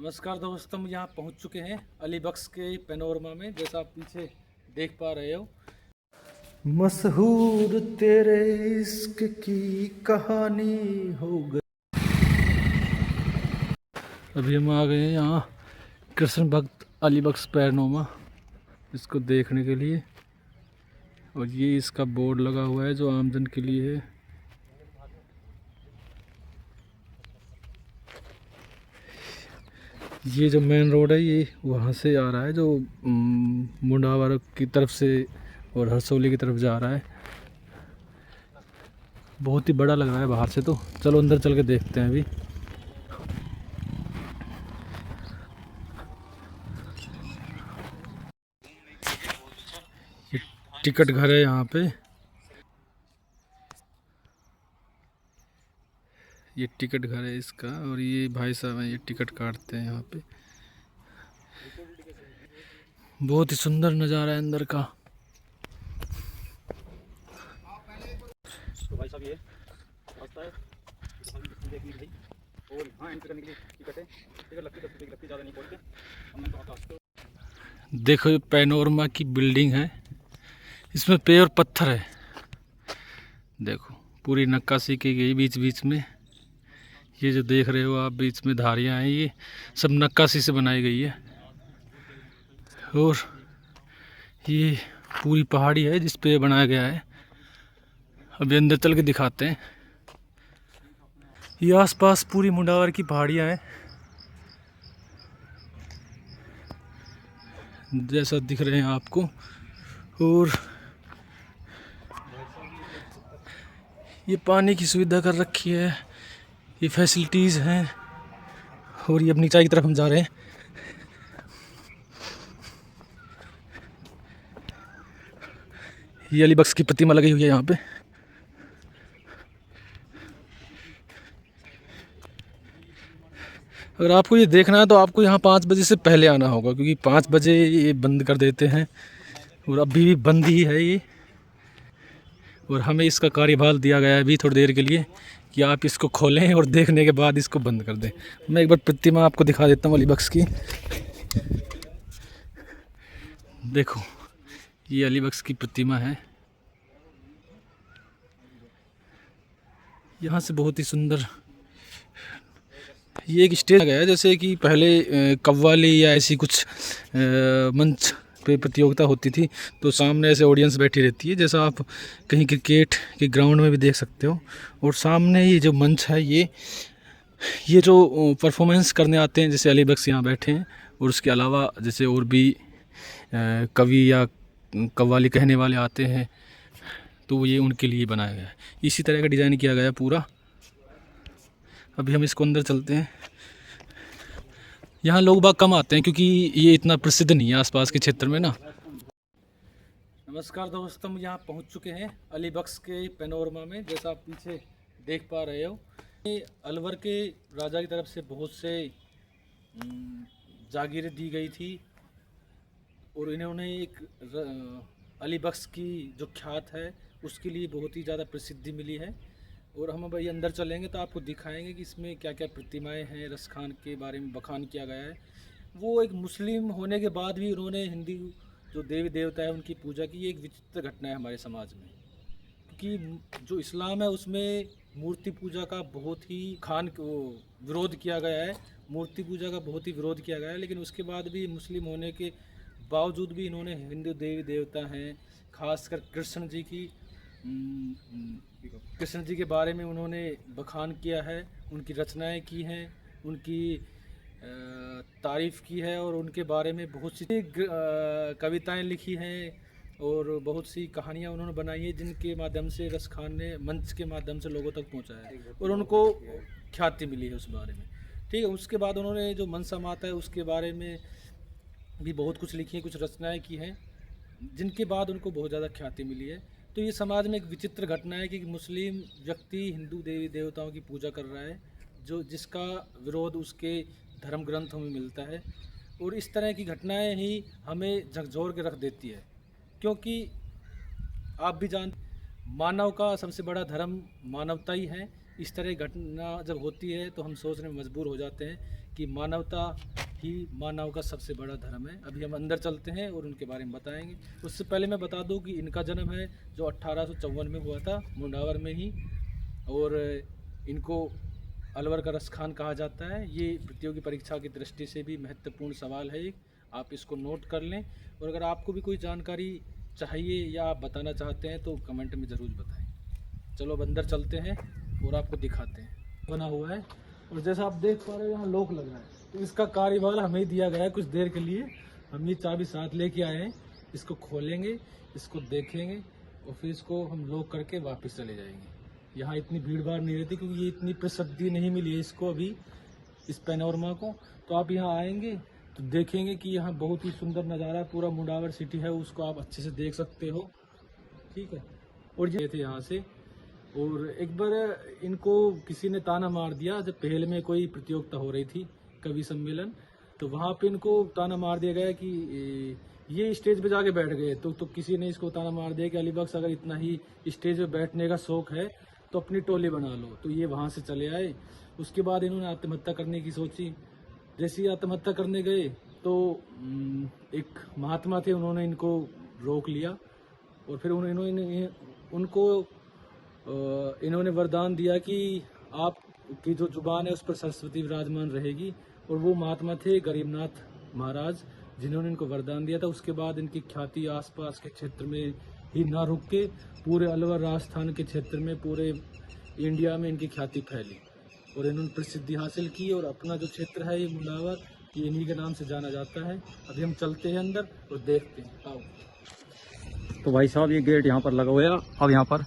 नमस्कार दोस्तों, हम यहाँ पहुँच चुके हैं अलीबख्श के पैनोरमा में। जैसा आप पीछे देख पा रहे हो, मशहूर तेरे इश्क की कहानी हो गई। अभी हम आ गए हैं यहाँ कृष्ण भक्त अलीबख्श पैनोरमा, इसको देखने के लिए। और ये इसका बोर्ड लगा हुआ है जो आमजन के लिए है। ये जो मेन रोड है ये वहाँ से आ रहा है, जो मुंडावर की तरफ से और हरसोली की तरफ जा रहा है। बहुत ही बड़ा लग रहा है बाहर से, तो चलो अंदर चल के देखते हैं अभी। ये टिकट घर है यहाँ पे, ये टिकट घर है इसका। और ये भाई साहब हैं, ये टिकट काटते हैं यहाँ पे। बहुत ही सुंदर नज़ारा है अंदर का। तो भाई साहब ये रास्ता है, और हाँ एंट्री करने के लिए टिकट है। टिकट लगती 10 रुपये की लगती, ज़्यादा नहीं बोलते। देखो ये पैनोरमा की बिल्डिंग है, इसमें पेड़ और पत्थर है। देखो पूरी नक्काशी की गई बीच बीच में। ये जो देख रहे हो आप बीच में धारियाँ हैं, ये सब नक्काशी से बनाई गई है। और ये पूरी पहाड़ी है जिस पे बनाया गया है। अभी अंदर चल के दिखाते हैं। ये आसपास पूरी मुंडावर की पहाड़ियाँ हैं, जैसा दिख रहे हैं आपको। और ये पानी की सुविधा कर रखी है, ये फैसिलिटीज़ हैं। और ये अब नीचे की तरफ हम जा रहे हैं। ये अलीबख्श की प्रतिमा लगी हुई है यहाँ पे। अगर आपको ये देखना है तो आपको यहाँ 5 बजे से पहले आना होगा, क्योंकि 5 बजे ये बंद कर देते हैं। और अभी भी बंद ही है ये। और हमें इसका कार्यभार दिया गया है अभी थोड़ी देर के लिए कि आप इसको खोलें और देखने के बाद इसको बंद कर दें। मैं एक बार प्रतिमा आपको दिखा देता हूँ अलीबख्श की। देखो ये अलीबख्श की प्रतिमा है। यहाँ से बहुत ही सुंदर ये एक स्टेज गया है, जैसे कि पहले कव्वाली या ऐसी कुछ मंच पे प्रतियोगिता होती थी, तो सामने ऐसे ऑडियंस बैठी रहती है, जैसा आप कहीं क्रिकेट के ग्राउंड में भी देख सकते हो। और सामने ये जो मंच है, ये जो परफॉर्मेंस करने आते हैं, जैसे अलीबख्श यहाँ बैठे हैं। और उसके अलावा जैसे और भी कवि या कव्वाली कहने वाले आते हैं, तो ये उनके लिए बनाया गया है। इसी तरह का डिज़ाइन किया गया है पूरा। अभी हम इसको अंदर चलते हैं। यहाँ लोग बाग कम आते हैं क्योंकि ये इतना प्रसिद्ध नहीं है आसपास के क्षेत्र में ना। नमस्कार दोस्तों, हम यहाँ पहुँच चुके हैं अलीबख्श के पैनोरमा में। जैसा आप पीछे देख पा रहे हो, ये अलवर के राजा की तरफ से बहुत से जागीरें दी गई थी। और इन्होंने एक अलीबख्श की जो ख्यात है उसके लिए बहुत ही ज़्यादा प्रसिद्धि मिली है। और हम भाई अंदर चलेंगे तो आपको दिखाएंगे कि इसमें क्या क्या प्रतिमाएं हैं। रसखान के बारे में बखान किया गया है। वो एक मुस्लिम होने के बाद भी उन्होंने हिंदू जो देवी देवता है उनकी पूजा की। ये एक विचित्र घटना है हमारे समाज में, क्योंकि जो इस्लाम है उसमें मूर्ति पूजा का बहुत ही विरोध किया गया है। मूर्ति पूजा का बहुत ही विरोध किया गया है, लेकिन उसके बाद भी मुस्लिम होने के बावजूद भी इन्होंने हिंदू देवी देवता हैं, खासकर कृष्ण जी के बारे में उन्होंने बखान किया है, उनकी रचनाएं की हैं, उनकी तारीफ़ की है। और उनके बारे में बहुत सी कविताएं लिखी हैं और बहुत सी कहानियां उन्होंने बनाई हैं, जिनके माध्यम से रसखान ने मंच के माध्यम से लोगों तक पहुंचाया है और उनको ख्याति मिली है उस बारे में। ठीक है, उसके बाद उन्होंने जो मनसा माता है उसके बारे में भी बहुत कुछ लिखी है, कुछ रचनाएं की हैं, जिनके बाद उनको बहुत ज़्यादा ख्याति मिली है। तो ये समाज में एक विचित्र घटना है कि मुस्लिम व्यक्ति हिंदू देवी देवताओं की पूजा कर रहा है, जिसका विरोध उसके धर्म ग्रंथों में मिलता है। और इस तरह की घटनाएं ही हमें झकझोर के रख देती है, क्योंकि आप भी जानते मानव का सबसे बड़ा धर्म मानवता ही है। इस तरह की घटना जब होती है तो हम सोचने में मजबूर हो जाते हैं कि मानवता ही मानव का सबसे बड़ा धर्म है। अभी हम अंदर चलते हैं और उनके बारे में बताएंगे। उससे पहले मैं बता दूं कि इनका जन्म है जो 1854 में हुआ था, मुंडावर में ही। और इनको अलवर का रसखान कहा जाता है। ये प्रतियोगी परीक्षा की दृष्टि से भी महत्वपूर्ण सवाल है, आप इसको नोट कर लें। और अगर आपको भी कोई जानकारी चाहिए या आप बताना चाहते हैं तो कमेंट में ज़रूर बताएं। चलो अब अंदर चलते हैं और आपको दिखाते हैं। बना हुआ है और जैसा आप देख पा रहे हो यहाँ लॉक लग रहा है, तो इसका कार्यभार हमें दिया गया है कुछ देर के लिए। हम ये चाबी साथ लेके आए हैं, इसको खोलेंगे, इसको देखेंगे और फिर इसको हम लॉक करके वापस चले जाएंगे। यहाँ इतनी भीड़ भाड़ नहीं रहती क्योंकि ये इतनी प्रसिद्धि नहीं मिली है इसको अभी, इस पैनोरमा को। तो आप यहाँ आएंगे तो देखेंगे कि यहाँ बहुत ही सुंदर नज़ारा है, पूरा मुंडावर सिटी है उसको आप अच्छे से देख सकते हो, ठीक है। और ये थे यहाँ से। और एक बार इनको किसी ने ताना मार दिया, जब पहले में कोई प्रतियोगिता हो रही थी, कवि सम्मेलन, तो वहाँ पे इनको ताना मार दिया गया कि ये स्टेज पे जाके बैठ गए। तो किसी ने इसको ताना मार दिया कि अली बख्श अगर इतना ही स्टेज पे बैठने का शौक है तो अपनी टोली बना लो। तो ये वहाँ से चले आए। उसके बाद इन्होंने आत्महत्या करने की सोची। जैसे ही आत्महत्या करने गए तो एक महात्मा थे, उन्होंने इनको रोक लिया और फिर इन्होंने वरदान दिया कि आपकी जो जुबान है उस पर सरस्वती विराजमान रहेगी। और वो महात्मा थे गरीबनाथ महाराज, जिन्होंने इनको वरदान दिया था। उसके बाद इनकी ख्याति आसपास के क्षेत्र में ही ना रुक के पूरे अलवर राजस्थान के क्षेत्र में, पूरे इंडिया में इनकी ख्याति फैली और इन्होंने प्रसिद्धि हासिल की। और अपना जो क्षेत्र है ये मुंडावर, ये इन्हीं के नाम से जाना जाता है। अभी हम चलते हैं अंदर और देखते हैं। आओ। तो भाई साहब ये गेट यहाँ पर लगा हुआ है। अब यहाँ पर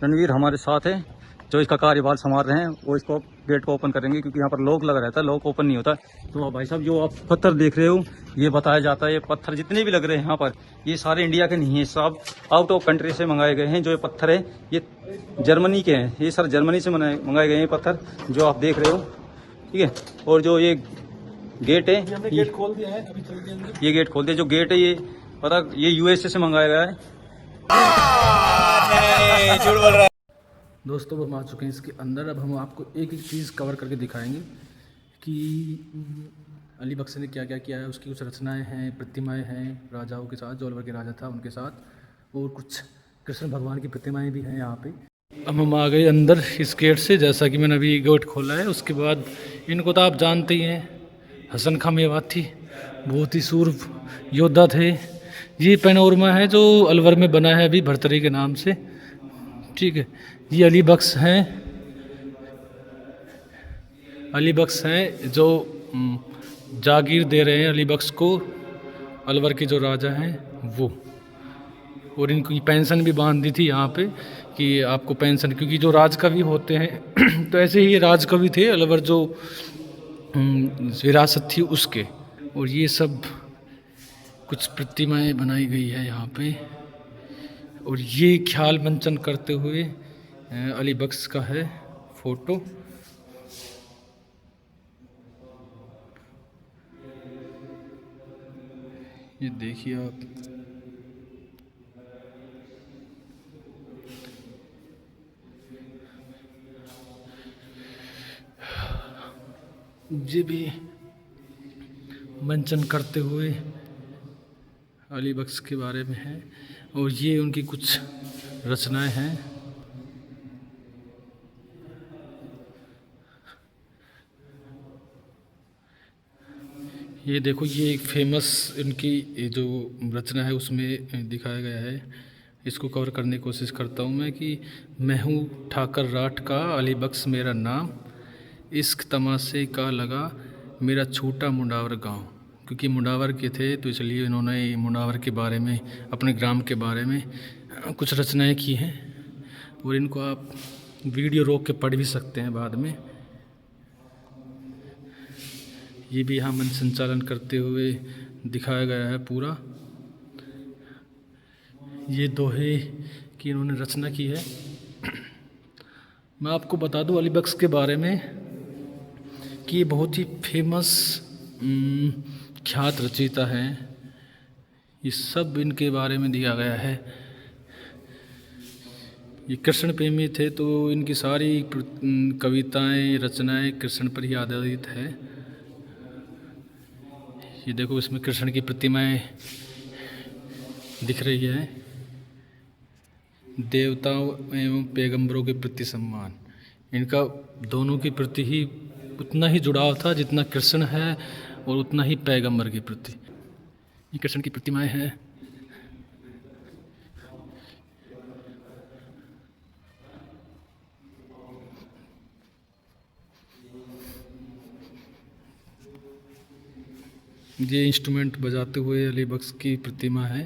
रणवीर हमारे साथ है जो इसका कार्यभार संभाल रहे हैं, वो इसको गेट को ओपन करेंगे क्योंकि यहाँ पर लॉक लगा रहता है, लॉक ओपन नहीं होता। तो भाई साहब जो आप पत्थर देख रहे हो, ये बताया जाता है ये पत्थर जितने भी लग रहे हैं यहाँ पर, ये सारे इंडिया के नहीं है, सब आउट ऑफ कंट्री से मंगाए गए हैं। जो ये पत्थर है ये जर्मनी के हैं, ये सर जर्मनी से मंगाए गए हैं पत्थर जो आप देख रहे हो, ठीक है। और जो ये गेट है, गेट खोल दिया है, अभी चलते हैं। ये गेट खोल दिया। जो गेट है ये पता, ये यूएसए से मंगाया गया है। झूठ बोल रहा है। दोस्तों हम आ चुके हैं इसके अंदर। अब हम आपको एक एक चीज़ कवर करके दिखाएंगे कि अली बख्श ने क्या क्या किया है। उसकी कुछ रचनाएं हैं, प्रतिमाएं हैं राजाओं के साथ, जो अलवर के राजा था उनके साथ, और कुछ कृष्ण भगवान की प्रतिमाएं भी हैं यहाँ पे। अब हम आ गए अंदर इस गेट से, जैसा कि मैंने अभी गेट खोला है। उसके बाद इनको तो आप जानते ही हैं, हसन खां मेवाती, बहुत ही सूर्य योद्धा थे। ये पैनोरमा है जो अलवर में बना है अभी भरतरी के नाम से, ठीक है। ये अली बख्श हैं, अली बख्श हैं जो जागीर दे रहे हैं अली बख्श को, अलवर के जो राजा हैं वो। और इनकी पेंशन भी बांध दी थी यहाँ पे कि आपको पेंशन, क्योंकि जो राजकवि होते हैं तो ऐसे ही ये राजकवि थे अलवर, जो विरासत थी उसके। और ये सब कुछ प्रतिमाएं बनाई गई है यहाँ पे। और ये ख्याल मंचन करते हुए अली बख्श का है फोटो। ये देखिए आप, ये भी मंचन करते हुए अली बख्श के बारे में है। और ये उनकी कुछ रचनाएं हैं। ये देखो, ये एक फेमस इनकी जो रचना है उसमें दिखाया गया है। इसको कवर करने की कोशिश करता हूँ मैं कि मैं हूँ ठाकर राठ का, अली बख्श मेरा नाम, इश्क तमाशे का लगा मेरा छोटा मुंडावर गांव। क्योंकि मुंडावर के थे तो इसलिए इन्होंने मुंडावर के बारे में, अपने ग्राम के बारे में कुछ रचनाएं की हैं। और इनको आप वीडियो रोक के पढ़ भी सकते हैं बाद में। ये भी यहाँ मंच संचालन करते हुए दिखाया गया है पूरा। ये दोहे की इन्होंने रचना की है। मैं आपको बता दूं अली बख्श के बारे में कि ये बहुत ही फेमस ख्यात रचयिता हैं। ये सब इनके बारे में दिया गया है। ये कृष्ण प्रेमी थे, तो इनकी सारी कविताएं रचनाएं कृष्ण पर ही आधारित है। ये देखो, इसमें कृष्ण की प्रतिमाएं दिख रही है। देवताओं एवं पैगंबरों के प्रति सम्मान, इनका दोनों के प्रति ही उतना ही जुड़ाव था जितना कृष्ण है और उतना ही पैगंबर के प्रति। ये कृष्ण की प्रतिमाएं हैं। ये इंस्ट्रूमेंट बजाते हुए अली बख्श की प्रतिमा है।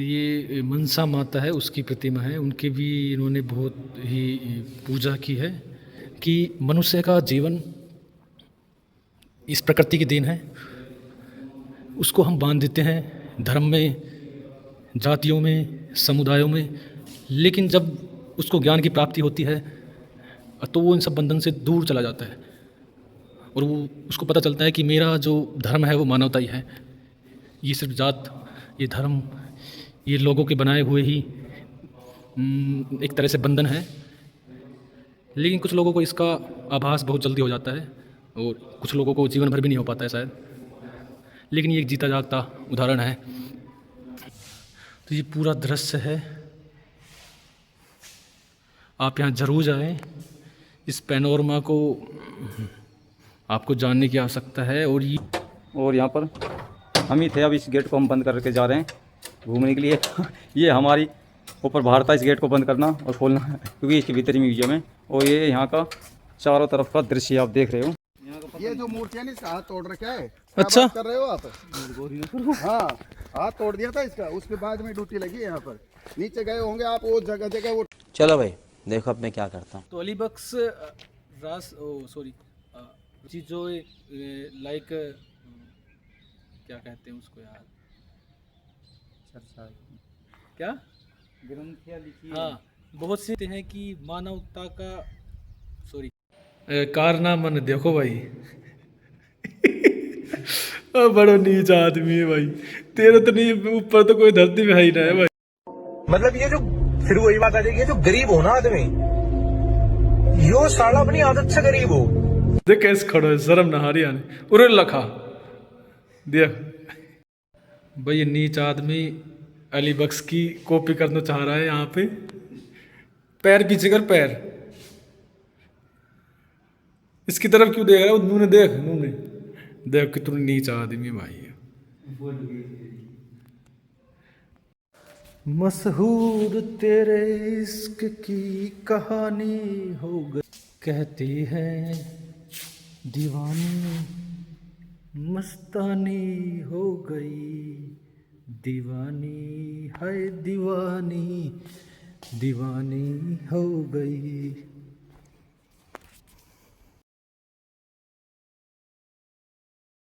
ये मनसा माता है, उसकी प्रतिमा है। उनकी भी इन्होंने बहुत ही पूजा की है कि मनुष्य का जीवन इस प्रकृति की देन है, उसको हम बांध देते हैं धर्म में, जातियों में, समुदायों में, लेकिन जब उसको ज्ञान की प्राप्ति होती है तो वो इन सब बंधन से दूर चला जाता है और वो उसको पता चलता है कि मेरा जो धर्म है वो मानवता ही है। ये सिर्फ जात, ये धर्म, ये लोगों के बनाए हुए ही एक तरह से बंधन है। लेकिन कुछ लोगों को इसका आभास बहुत जल्दी हो जाता है और कुछ लोगों को जीवन भर भी नहीं हो पाता है शायद, लेकिन ये एक जीता जागता उदाहरण है। तो ये पूरा दृश्य है, आप यहाँ ज़रूर जाएं। इस पैनोरमा को आपको जानने की आवश्यकता है। और यहाँ पर हम ही थे, अब इस गेट को हम बंद करके जा रहे हैं घूमने के लिए। ये हमारी ऊपर बाहर था इस गेट को बंद करना और खोलना, क्योंकि इसके भीतर ही म्यूजियम है। और ये यहाँ का चारों तरफ का दृश्य आप देख रहे हो। ये जो मूर्तियां है इसका हाथ तोड़ रखा है। अच्छा, बात कर रहे हो आप? हाँ, हाथ तोड़ दिया था इसका, उसके बाद में ड्यूटी लगी है यहाँ पर। नीचे गए होंगे आप, वो जगह जगह वो। चलो भाई देखो अब मैं क्या करता हूँ। तो अली बख्श जी जो लाइक क्या कहते हैं उसको यार, क्या ग्रंथियाँ लिखी हाँ, बहुत से हैं कि मानवता का कारनामा न देखो भाई। बड़ो नीच आदमी है भाई, तेरे तो नहीं ऊपर तो कोई धरती में है ही ना है भाई। मतलब ये जो फिर वही बात आ जाएगी, जो गरीब हो ना आदमी, यो साला अपनी आदत से गरीब हो। देख कैसे खड़ो है, शर्म ना हारी आने उरे लखा देख भाई। ये नीच आदमी अली बख्श की कॉपी करना चाह रहा है। यहाँ पे पैर पीछे कर, पैर इसकी तरफ क्यों देख रहा है? नूने देख, नूने देख कि तू नीच आदमी भाई है। मशहूर तेरे इश्क की कहानी हो गई, कहती है दीवानी मस्तानी हो गई, दीवानी है दीवानी, दीवानी हो गई।